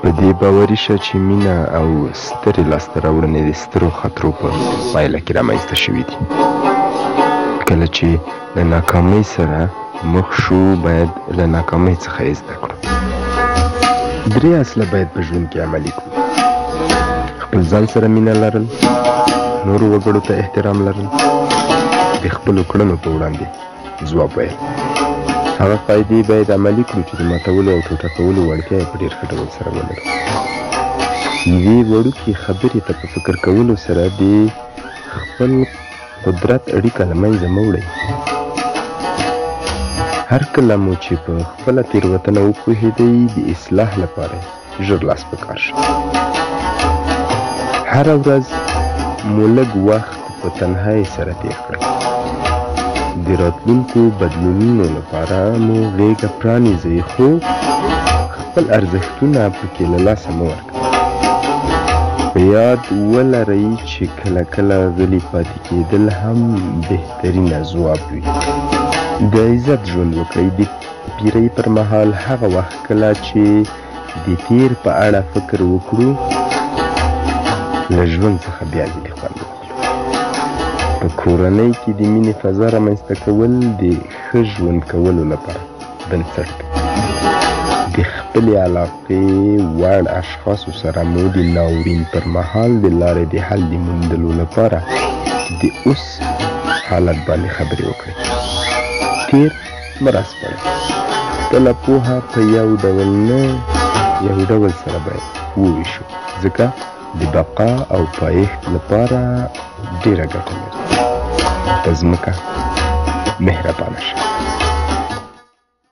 په دې باوري شه چې مینه او سترې لاسته راوړنې د سترو خطرو په پایله کې رامنځته شوي دي. کله چې له ناکامۍ سره مخ شو باید له ناکامۍ څخه یې زده کړو. 3 اصله باید په ژوند کې عملي کړو: خپل ځان سره مینه لرل، نورو وګړو ته احترام لرل، د خپلو کړنو په وړاندې ځواب ویل. هغه قاعدې باید عملي کړو چې د ماتولو او ټوټه کولو وړتیا یې په ډېر ښه ډول سره ولرو. یوې وړوکې خبرې ته په فکر کولو سره د خپل قدرت اړیکه له منځه مه وړئ. هر کله مو چې په خپله تېروتنه وپوهېدئ د اصلاح لپاره ژر لاس په کار شئ. هره ورځ مو لږ وخت په تنهایۍ سره تېر کړئ. د راتلونکو بدلونونو لپاره مو غېږه پرانیزئ، خو خپل ارزښتونه پکې له لاسه مه ورکړئ. په یاد ولرئ چې کله کله غلي پاتې کېدل هم بهترینه ځواب وي. د عزت ژوند وکړئ. د پیرۍ پر مهال هغه وخت کله چې د تیر په اړه فکر وکړو له ژوند څخه بیا ځینې خوند واخلو. په کورنۍ کې د مینې فضا رامنځته کول د ښه ژوند کولو لپاره بنسټ دی. د خپلې علاقې وړ اشخاصو سره مو د ناورین پر مهال د لارې د حل د موندلو لپاره د اوس حالت باندې خبرې وکړئ. تیر مه راسپړئ. خپله پوهه په یو ډول نه یو ډول سره باید وویشو، ځکه د بقا او پایښت لپاره ډېره ګټه لري. په ځمکه مهربانه شه.